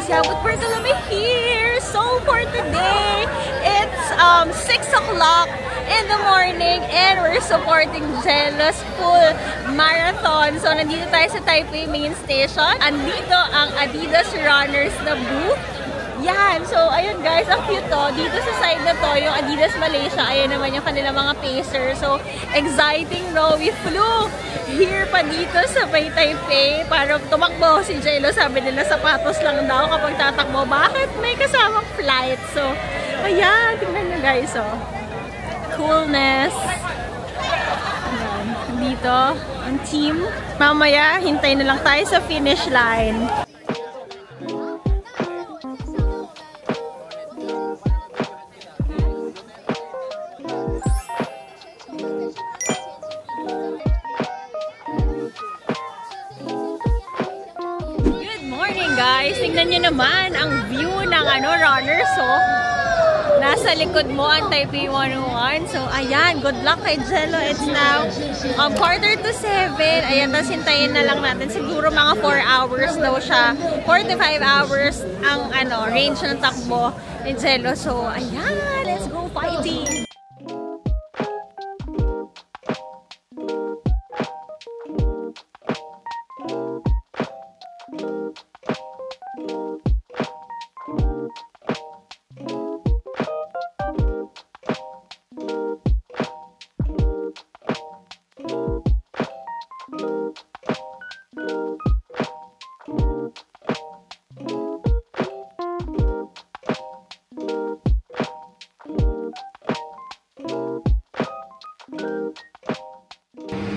Yabut Bartolome here. So for today, it's 6 o'clock in the morning and we're supporting Jealous Full Marathon. So nandito tayo sa Taipei Main Station. Andito ang Adidas Runners na booth. Yan. So ayun guys, ang cute to. Dito sa side na to, yung Adidas Malaysia, ayan naman yung kanila mga pacer. So exciting, no? We flew here pa dito sa May Taipei para tumakbo si Jello. Sabi nila sapatos lang daw kapag tatakbo. Bakit? May kasamang flight. So, ayan. Tingnan nyo guys, oh. Coolness. Ayan. Dito, ang team. Mamaya, hintay na lang tayo sa finish line. Guys, tingnan nyo naman ang view ng runners, oh. Nasa likod mo ang Taipei 101. So, ayan, good luck kay Jello. It's now 6:45. Ayan, tapos hintayin na lang natin. Siguro mga 4 hours daw siya. 45 hours ang range ng takbo ni Jello. So, ayan, let's go fighting!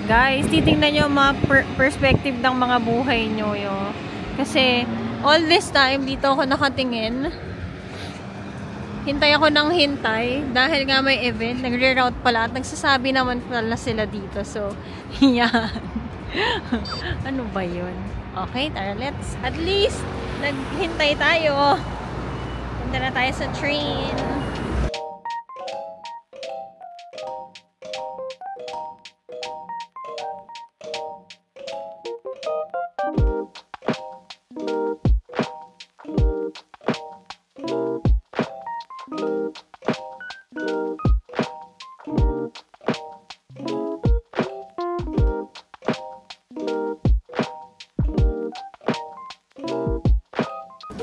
Guys, titingnan nyo mga perspective ng mga buhay nyo. Kasi, all this time, dito ako nakatingin. Hintay ako ng hintay. Dahil nga may event, nagre-route pala. At nagsasabi naman pala sila dito. So, yan. Ano ba yun? Okay, tara, let's. At least, naghintay tayo. Punta na tayo sa train.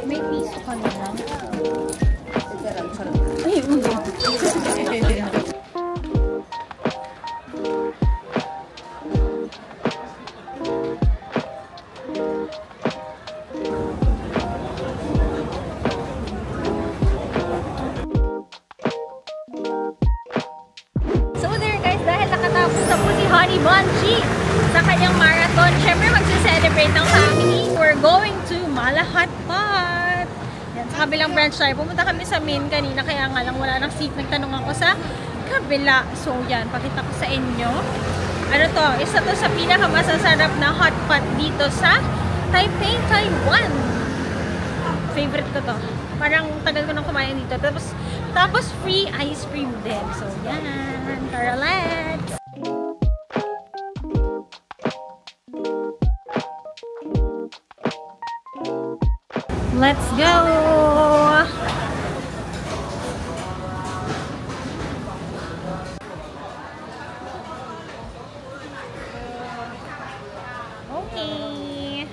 May piso ka na lang. Ay, so there guys, dahil nakatapos na po si Honey Bunchi sa kanyang marathon, syempre magse-celebrate ng family. We're going to Malahatpat. Yan, sa kabilang branch tayo. Pumunta kami sa main kanina, kaya nga lang wala ng seat. Nagtanong ako sa kabila. So yan, pakita ko sa inyo. Ano to? Isa to sa pinakamasasarap na hotpot dito sa Taipei, Taiwan. Favorite ko to. Parang tagal ko nang kumain dito. Tapos free ice cream din. So yan. Tara, let's! Let's go! Okay.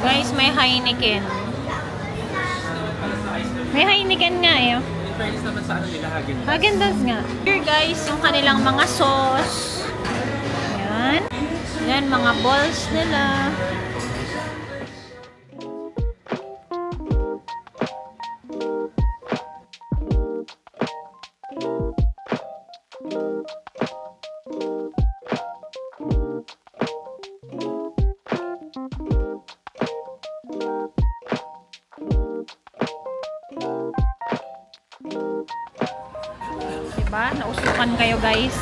Guys, may Heineken. May Heineken nga eh. In-fairness naman sa nila, Häagen-Dazs. Häagen-Dazs nga. Here guys, yung kanilang mga sauce. Ayan. Ayan, mga balls nila. Diba? Nausukan kayo guys.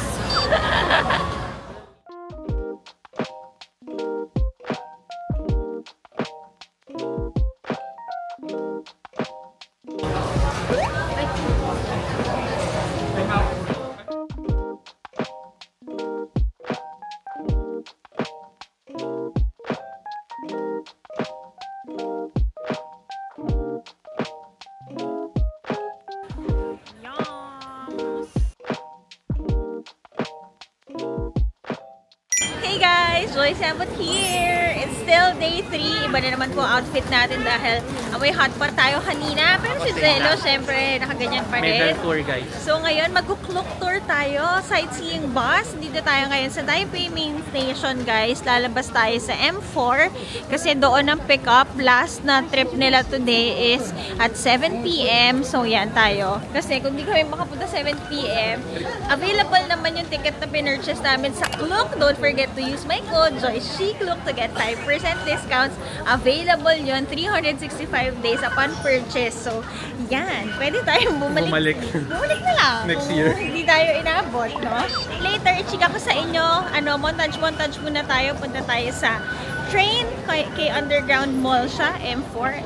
Joy Sabot here. It's still day 3. Iba na naman po outfit natin dahil amoy hot pa tayo kanina. Pero si Zelo, syempre, nakaganyan pa rin. Medal tour, guys. So ngayon, mag-clock tour tayo. Sightseeing bus. Dito tayo ngayon sa Taipei Main Station, guys. Lalabas tayo sa M4 kasi doon ang pick-up. Last na trip nila today is at 7 p.m. So yan tayo. Kasi kung di kami makapunta 7 p.m., available naman yung ticket na pinurchase namin sa Klook. Don't forget to use my code JOYCLOOK to get 5% discounts. Available yun 365 days upon purchase. So yan, pwede tayong bumalik. Bumalik na lang. Next year. Hindi tayo inabot, no? Later, chika ko sa inyo, montage muna tayo. Punta tayo sa train. Kay Underground Mall siya, M4.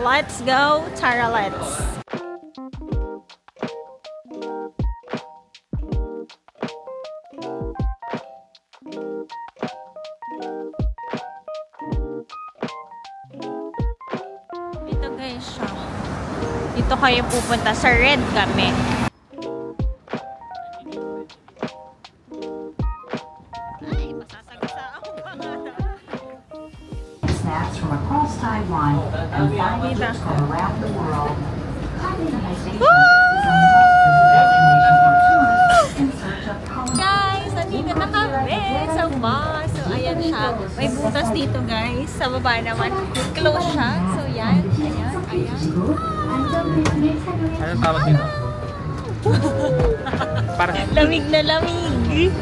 Let's go, Tara, let's! Dito guys siya. Dito kayo pupunta. Sa red kami. Ay, masasagasa ako pangalan. Snacks from across Taiwan and find gifts from around the world. Taipei Station is a must-visit destination for tourists in search of color. Guys, nandito na kami sa bus. So, ayan siya. May butas dito, guys. Sa baba naman. Close siya. So, yan. Ayan. Anong tawag dito? Para Lamig na lamig.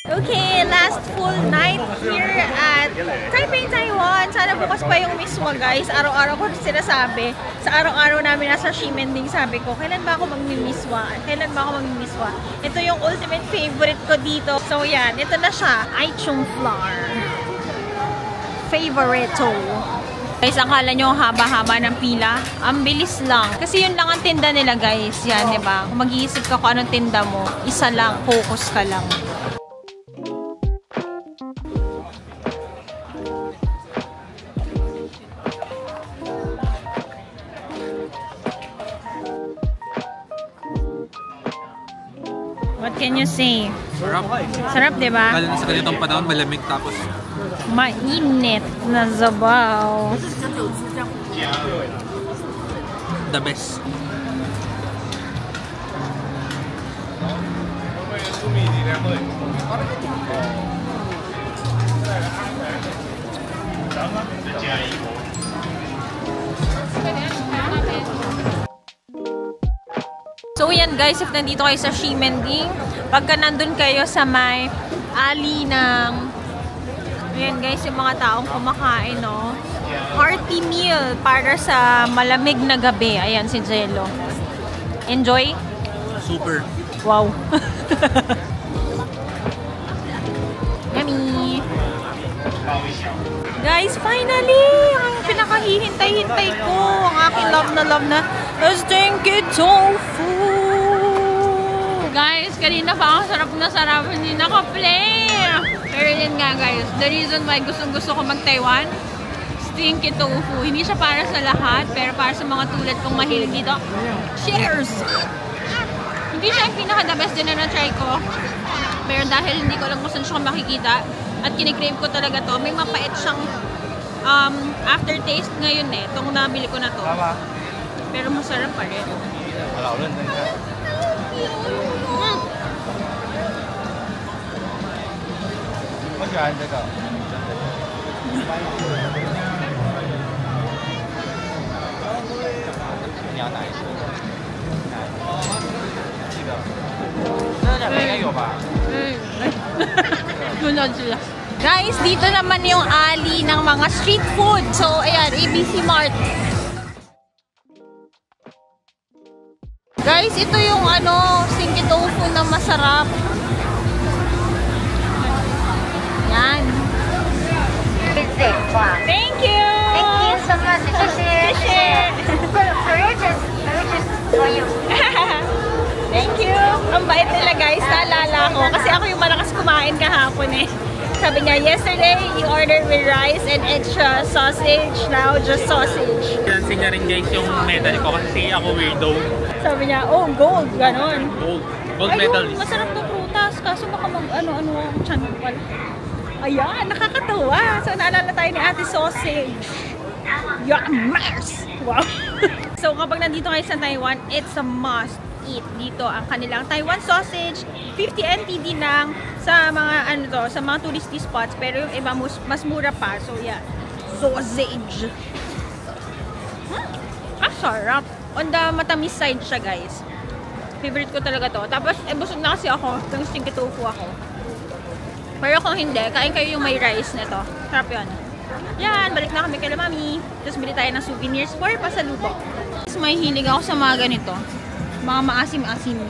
Okay, last full night here at Taipei, Taiwan. Sana bukas pa yung miswa, guys. Araw-araw ko sinasabi. Sa araw-araw namin nasa Ximending, sabi ko, kailan ba ako magmimiswa? Kailan ba ako magmimiswa? Ito yung ultimate favorite ko dito. So yan, ito na siya. Aichung flour. Favorito. Guys, akala nyo haba-haba ng pila? Ang bilis lang. Kasi yun lang ang tinda nila, guys. Yan, diba? Kung mag-iisip ka kung anong tinda mo, isa lang, focus ka lang. What can you say? sarap. Sarap, diba? Lalo na sa ganitong panahon, malamig tapos Mainit na sabaw. the best. So yan guys, if nandito kayo sa Ximending, pagka nandun kayo sa may alley ng, ayan guys, yung mga taong kumakain, no? Hearty meal para sa malamig na gabi. Ayan si Jello. Enjoy? Super. Wow. Yummy. Guys, finally! Ang pinakahihintay-hintay ko. Ang aking love na stinky tofu. Guys, kanina pa ako sarap na sarap. Hindi naka-play. Pero yun nga guys, the reason why gustong-gusto ko mag-Taiwan, stinky tofu. Hindi siya para sa lahat, pero para sa mga tulad kong mahilig dito. Cheers! Hindi siya yung pinaka-the best din na na-try ko. Pero dahil hindi ko lang kung saan siya makikita, at kinikrave ko talaga to. May mapait siyang aftertaste ngayon eh. Itong nabili ko na to. Pero masarap pa rin. Guys, dito naman yung alley ng mga street food. So, ayan, ABC Mart. Guys, ito yung stinky tofu na masarap. Yan. Thank you! Thank you so much. Thank you! Ang bait nila guys, naalala ko. Kasi ako yung malakas kumain kahapon eh. Sabi niya, yesterday, you ordered with rice and extra sausage. Now, just sausage. Pinansin niya rin guys yung medal ko kasi ako weirdo. Sabi niya, oh, gold. Ganon. Gold medalist. Masarap na prutas. Kaso baka mag-ano-ano ang tiyan ko pala. Ayan, nakakatawa. So, naalala tayo ni Ate Sausage. Yummers! Wow! So, kapag nandito kayo sa Taiwan, it's a must eat dito ang kanilang Taiwan sausage. 50 NTD lang sa mga sa mga touristy spots, pero yung iba mas mura pa. So yeah, sausage. Sarap. On the matamis side siya, guys. Favorite ko talaga to. Tapos busog na kasi ako, ng stinky tofu ako. Pero kung hindi, kain kayo yung may rice nito. Sarap yan. Yan, balik na kami kay Mami. Tapos bili tayo ng souvenirs for pasalubong. Tapos may hilig ako sa mga ganito. Mga maasim-asim.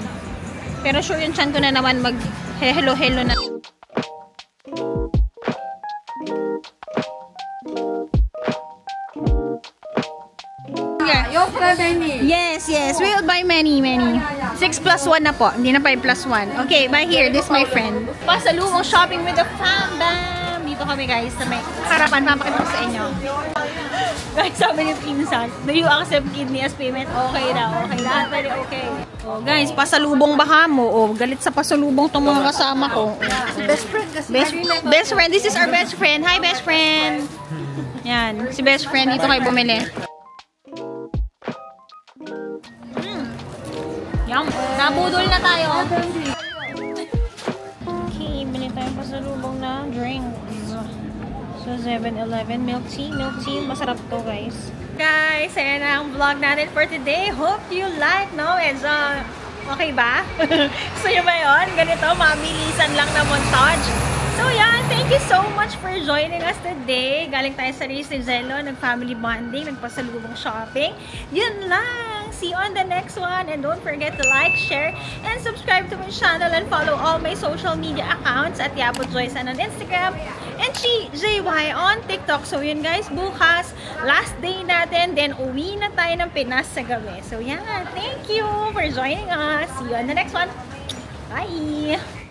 Pero sure yung chan ko na naman mag-hello-hello na. Yes, yes. We'll buy many. 6 plus 1 na po. Hindi na 5 plus 1. Okay, buy here. This is my friend. Pasalubong shopping with the fam bam. Dito kami guys sa may harapan. Papakita ko sa inyo. Guys, sabi ni Pinsan, do you accept kidney as payment? Okay na, okay. Lahat pwede okay. Oh, guys, pasalubong baka mo. Oh, galit sa pasalubong tong mga kasama ko. Best friend kasi. Best friend. This is our best friend. Hi, best friend. Yan, si best friend dito kayo bumili. Yum. Nabudol na tayo. Okay, bili tayong pasalubong na drinks. So, 7-Eleven milk tea. Masarap to, guys. Guys, ayan na ang vlog natin for today. Hope you like, no? It's, okay ba? Gusto nyo ba yun? Ganito, mabilisan lang na montage. So, yan. Thank you so much for joining us today. Galing tayo sa Reyes Rizelo, nag-family bonding, nagpasalubong shopping. Yun lang. See you on the next one. And don't forget to like, share, and subscribe to my channel and follow all my social media accounts at Yapo Joysan on Instagram and JY on TikTok. So, yun guys. Bukas, last day natin. Then, uwi na tayo ng Pinas sa gabi. So, yan. Thank you for joining us. See you on the next one. Bye!